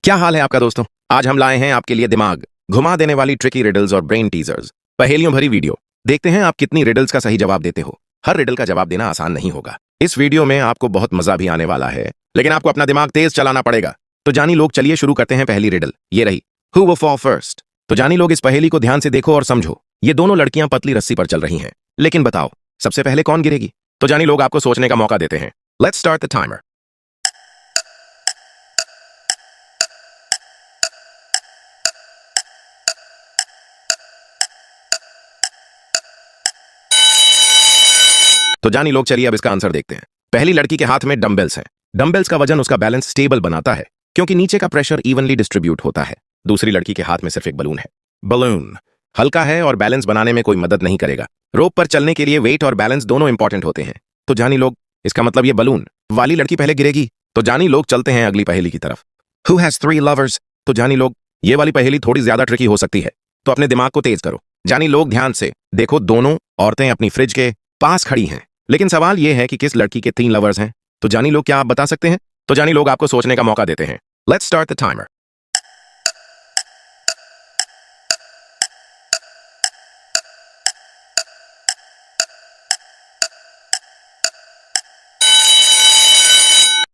क्या हाल है आपका दोस्तों। आज हम लाए हैं आपके लिए दिमाग घुमा देने वाली ट्रिकी रिडल्स और ब्रेन टीजर्स पहेलियों भरी वीडियो। देखते हैं आप कितनी रिडल्स का सही जवाब देते हो। हर रिडल का जवाब देना आसान नहीं होगा। इस वीडियो में आपको बहुत मजा भी आने वाला है, लेकिन आपको अपना दिमाग तेज चलाना पड़ेगा। तो जानी लोग, चलिए शुरू करते हैं। पहली रिडल ये रही, हु विल फॉल फर्स्ट। तो जानी लोग, इस पहेली को ध्यान से देखो और समझो। ये दोनों लड़कियां पतली रस्सी पर चल रही हैं, लेकिन बताओ सबसे पहले कौन गिरेगी। तो जानी लोग, आपको सोचने का मौका देते हैं। Let's start the timer. तो जानी लोग, चलिए अब इसका आंसर देखते हैं। पहली लड़की के हाथ में डंबल्स हैं। डंबल्स का वजन उसका बैलेंस स्टेबल बनाता है, क्योंकि नीचे का प्रेशर इवनली डिस्ट्रीब्यूट होता है। दूसरी लड़की के हाथ में सिर्फ एक बलून है। बलून हल्का है और बैलेंस बनाने में कोई मदद नहीं करेगा। रोप पर चलने के लिए वेट और बैलेंस दोनों इंपॉर्टेंट होते हैं। तो जानी लोग, इसका मतलब ये बलून वाली लड़की पहले गिरेगी। तो जानी लोग, चलते हैं अगली पहेली की तरफ। Who has 3 lovers. तो जानी लोग, ये वाली पहेली थोड़ी ज्यादा ट्रिकी हो सकती है, तो अपने दिमाग को तेज करो। जानी लोग, ध्यान से देखो। दोनों औरतें अपनी फ्रिज के पास खड़ी हैं, लेकिन सवाल यह है कि किस लड़की के 3 लवर्स हैं। तो जानी लोग, क्या आप बता सकते हैं। तो जानी लोग, आपको सोचने का मौका देते हैं। Let's start the timer.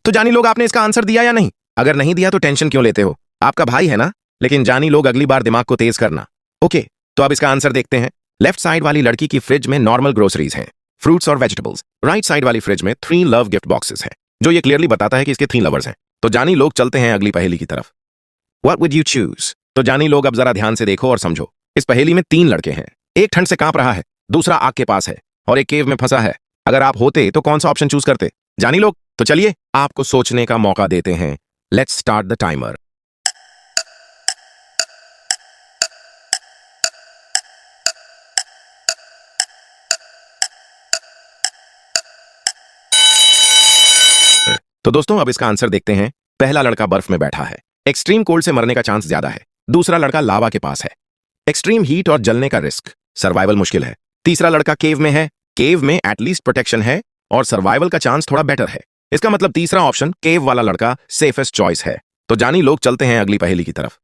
तो जानी लोग, आपने इसका आंसर दिया या नहीं। अगर नहीं दिया तो टेंशन क्यों लेते हो, आपका भाई है ना। लेकिन जानी लोग, अगली बार दिमाग को तेज करना। ओके, तो अब इसका आंसर देखते हैं। लेफ्ट साइड वाली लड़की की फ्रिज में नॉर्मल ग्रोसरीज हैं, फ्रूट्स और वेजिटेबल्स। राइट साइड वाली फ्रिज में 3 लव गिफ्ट बॉक्सेस हैं, जो ये क्लियरली बताता है कि इसके 3 लवर्स हैं। तो जानी लोग, चलते हैं अगली पहेली की तरफ। What would you choose. तो जानी लोग, अब जरा ध्यान से देखो और समझो। इस पहेली में 3 लड़के हैं। एक ठंड से कांप रहा है, दूसरा आग के पास है और एक केव में फंसा है। अगर आप होते तो कौन सा ऑप्शन चूज करते जानी लोग। तो चलिए आपको सोचने का मौका देते हैं। Let's start the timer. तो दोस्तों, अब इसका आंसर देखते हैं। पहला लड़का बर्फ में बैठा है, एक्सट्रीम कोल्ड से मरने का चांस ज्यादा है। दूसरा लड़का लावा के पास है, एक्सट्रीम हीट और जलने का रिस्क, सर्वाइवल मुश्किल है। तीसरा लड़का केव में है, केव में एटलीस्ट प्रोटेक्शन है और सर्वाइवल का चांस थोड़ा बेटर है। इसका मतलब तीसरा ऑप्शन, केव वाला लड़का, सेफेस्ट चॉइस है। तो जानी लोग, चलते हैं अगली पहेली की तरफ।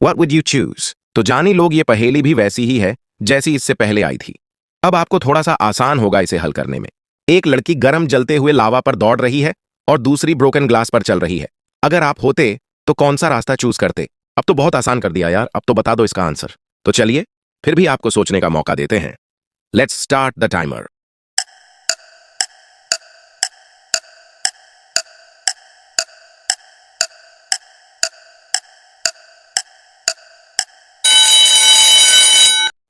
What would you choose. तो जानी लोग, ये पहेली भी वैसी ही है जैसी इससे पहले आई थी। अब आपको थोड़ा सा आसान होगा इसे हल करने में। एक लड़की गर्म जलते हुए लावा पर दौड़ रही है और दूसरी ब्रोकन ग्लास पर चल रही है। अगर आप होते तो कौन सा रास्ता चूज करते। अब तो बहुत आसान कर दिया यार, अब तो बता दो इसका आंसर। तो चलिए फिर भी आपको सोचने का मौका देते हैं। Let's start the timer.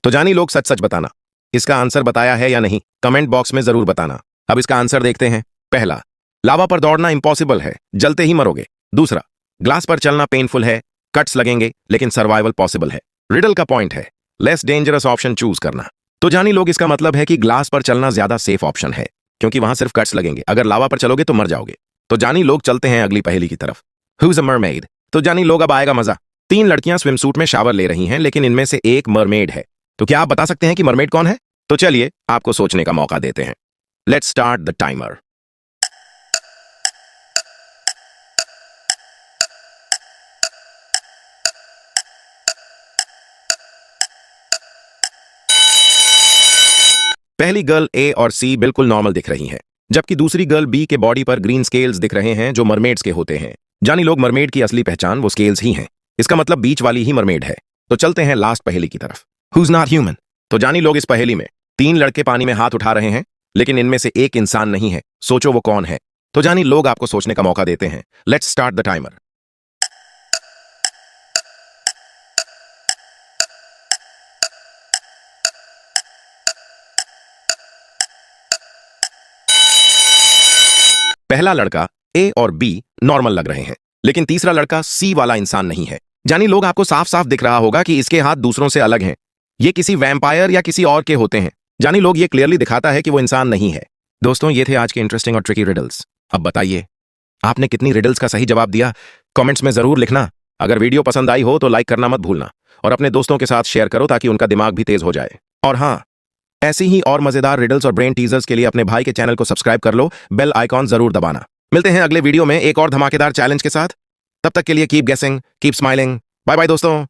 तो जानी लोग, सच सच बताना, इसका आंसर बताया है या नहीं, कमेंट बॉक्स में जरूर बताना। अब इसका आंसर देखते हैं। पहला, लावा पर दौड़ना इंपॉसिबल है, जलते ही मरोगे। दूसरा, ग्लास पर चलना पेनफुल है, कट्स लगेंगे, लेकिन सर्वाइवल पॉसिबल है। रिडल का पॉइंट है लेस डेंजरस ऑप्शन चूज करना। तो जानी लोग, इसका मतलब है कि ग्लास पर चलना ज्यादा सेफ ऑप्शन है, क्योंकि वहां सिर्फ कट्स लगेंगे। अगर लावा पर चलोगे तो मर जाओगे। तो जानी लोग, चलते हैं अगली पहेली की तरफ। Who is a mermaid. तो जानी लोग, अब आएगा मजा। 3 लड़कियां स्विमसूट में शावर ले रही हैं, लेकिन इनमें से एक मरमेड है। तो क्या आप बता सकते हैं कि मरमेड कौन है। तो चलिए आपको सोचने का मौका देते हैं। Let's start the timer. पहली गर्ल ए और सी बिल्कुल नॉर्मल दिख रही हैं, जबकि दूसरी गर्ल बी के बॉडी पर ग्रीन स्केल्स दिख रहे हैं, जो मरमेड्स के होते हैं। जानी लोग, मरमेड की असली पहचान वो स्केल्स ही हैं। इसका मतलब बीच वाली ही मरमेड है। तो चलते हैं लास्ट पहेली की तरफ। Who's not human. तो जानी लोग, इस पहेली में 3 लड़के पानी में हाथ उठा रहे हैं, लेकिन इनमें से एक इंसान नहीं है। सोचो वो कौन है। तो जानी लोग, आपको सोचने का मौका देते हैं। Let's start the timer. पहला लड़का ए और बी नॉर्मल लग रहे हैं, लेकिन तीसरा लड़का सी वाला इंसान नहीं है। जानी लोग, आपको साफ साफ दिख रहा होगा कि इसके हाथ दूसरों से अलग हैं। ये किसी वैम्पायर या किसी और के होते हैं। जानी लोग, ये क्लियरली दिखाता है कि वो इंसान नहीं है। दोस्तों, ये थे आज के इंटरेस्टिंग और ट्रिकी रिडल्स। अब बताइए आपने कितनी रिडल्स का सही जवाब दिया, कमेंट्स में जरूर लिखना। अगर वीडियो पसंद आई हो तो लाइक करना मत भूलना और अपने दोस्तों के साथ शेयर करो, ताकि उनका दिमाग भी तेज हो जाए। और हाँ, ऐसी ही और मजेदार रिडल्स और ब्रेन टीजर्स के लिए अपने भाई के चैनल को सब्सक्राइब कर लो, बेल आइकॉन जरूर दबाना। मिलते हैं अगले वीडियो में एक और धमाकेदार चैलेंज के साथ। तब तक के लिए कीप गेसिंग, कीप स्माइलिंग। बाय बाय दोस्तों।